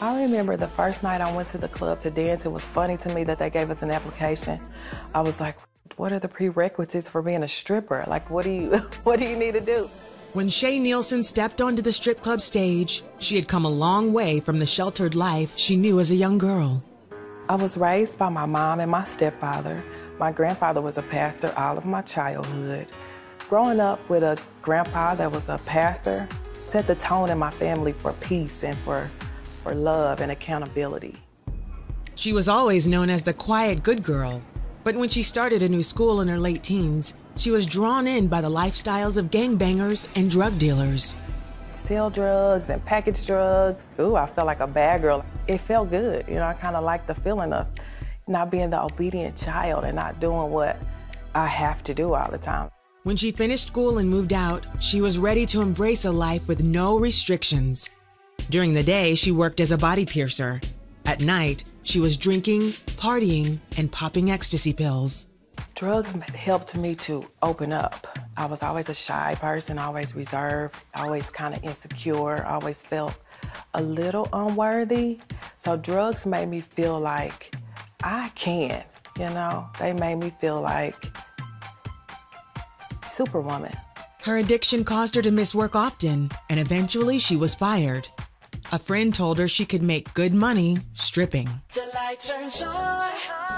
I remember the first night I went to the club to dance, it was funny to me that they gave us an application. I was like, what are the prerequisites for being a stripper? Like, what do you need to do? When Shay Nielsen stepped onto the strip club stage, she had come a long way from the sheltered life she knew as a young girl. I was raised by my mom and my stepfather. My grandfather was a pastor all of my childhood. Growing up with a grandpa that was a pastor set the tone in my family for peace and for love and accountability. She was always known as the quiet good girl, but when she started a new school in her late teens, she was drawn in by the lifestyles of gangbangers and drug dealers. Sell drugs and package drugs. Ooh, I felt like a bad girl. It felt good. You know, I kind of liked the feeling of not being the obedient child and not doing what I have to do all the time. When she finished school and moved out, she was ready to embrace a life with no restrictions. During the day, she worked as a body piercer. At night, she was drinking, partying, and popping ecstasy pills. Drugs helped me to open up. I was always a shy person, always reserved, always kind of insecure, always felt a little unworthy. So drugs made me feel like I can, you know? They made me feel like Superwoman. Her addiction caused her to miss work often, and eventually she was fired. A friend told her she could make good money stripping. The light turns on,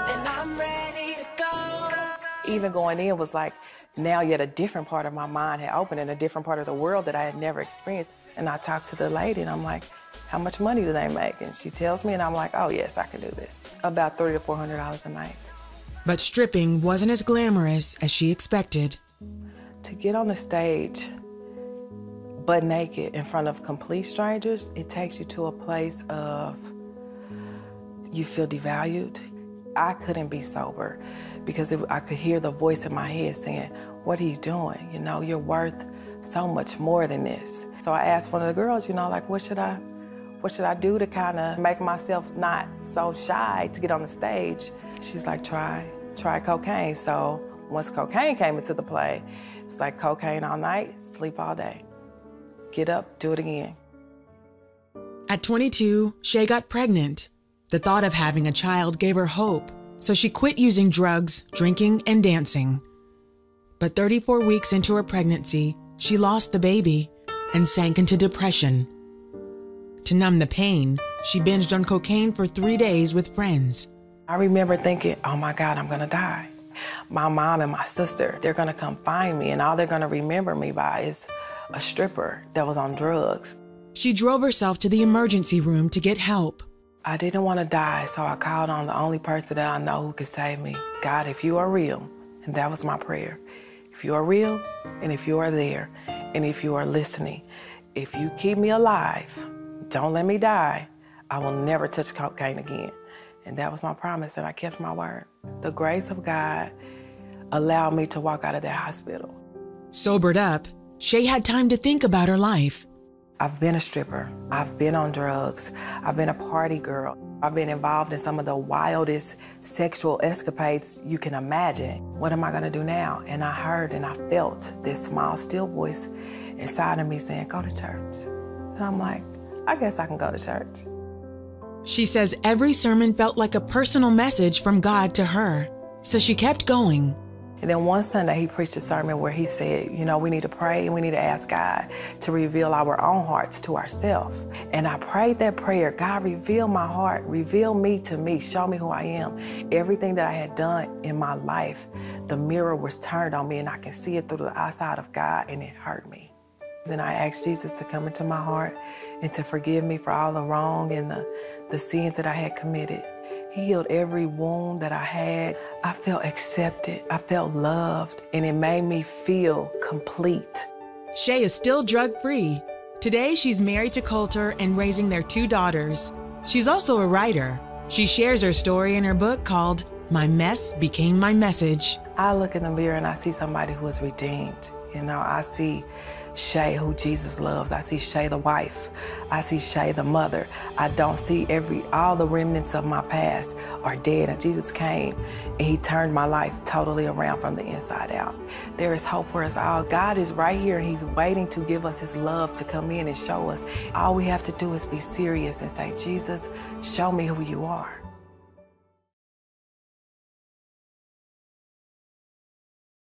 and I'm ready to go. Even going in was like, now yet a different part of my mind had opened in a different part of the world that I had never experienced. And I talked to the lady and I'm like, how much money do they make? And she tells me and I'm like, oh yes, I can do this. About $300 to $400 a night. But stripping wasn't as glamorous as she expected. To get on the stage butt naked in front of complete strangers, it takes you to a place of you feel devalued. I couldn't be sober because I could hear the voice in my head saying, what are you doing? You know, you're worth so much more than this. So I asked one of the girls, you know, like, what should I do to kind of make myself not so shy to get on the stage? She's like, try cocaine. So once cocaine came into the play, it's like cocaine all night, sleep all day. Get up, do it again. At 22, Shay got pregnant. The thought of having a child gave her hope, so she quit using drugs, drinking, and dancing. But 34 weeks into her pregnancy, she lost the baby and sank into depression. To numb the pain, she binged on cocaine for 3 days with friends. I remember thinking, oh my God, I'm gonna die. My mom and my sister, they're gonna come find me and all they're gonna remember me by is a stripper that was on drugs. She drove herself to the emergency room to get help. I didn't want to die, so I called on the only person that I know who could save me. God, if you are real, and that was my prayer. If you are real, and if you are there, and if you are listening, if you keep me alive, don't let me die, I will never touch cocaine again. And that was my promise, and I kept my word. The grace of God allowed me to walk out of that hospital. Sobered up, Shay had time to think about her life. I've been a stripper. I've been on drugs. I've been a party girl. I've been involved in some of the wildest sexual escapades you can imagine. What am I gonna do now? And I heard and I felt this small, still voice inside of me saying, go to church. And I'm like, I guess I can go to church. She says every sermon felt like a personal message from God to her, so she kept going. And then one Sunday he preached a sermon where he said, you know, we need to pray and we need to ask God to reveal our own hearts to ourselves. And I prayed that prayer, God, reveal my heart, reveal me to me, show me who I am. Everything that I had done in my life, the mirror was turned on me and I can see it through the eyesight of God and it hurt me. Then I asked Jesus to come into my heart and to forgive me for all the wrong and the sins that I had committed. He healed every wound that I had. I felt accepted, I felt loved, and it made me feel complete. Shay is still drug-free. Today, she's married to Coulter and raising their 2 daughters. She's also a writer. She shares her story in her book called My Mess Became My Message. I look in the mirror and I see somebody who is redeemed. You know, I see Shay, who Jesus loves. I see Shay, the wife. I see Shay, the mother. I don't see all the remnants of my past are dead. And Jesus came and he turned my life totally around from the inside out. There is hope for us all. God is right here. He's waiting to give us his love to come in and show us. All we have to do is be serious and say, Jesus, show me who you are.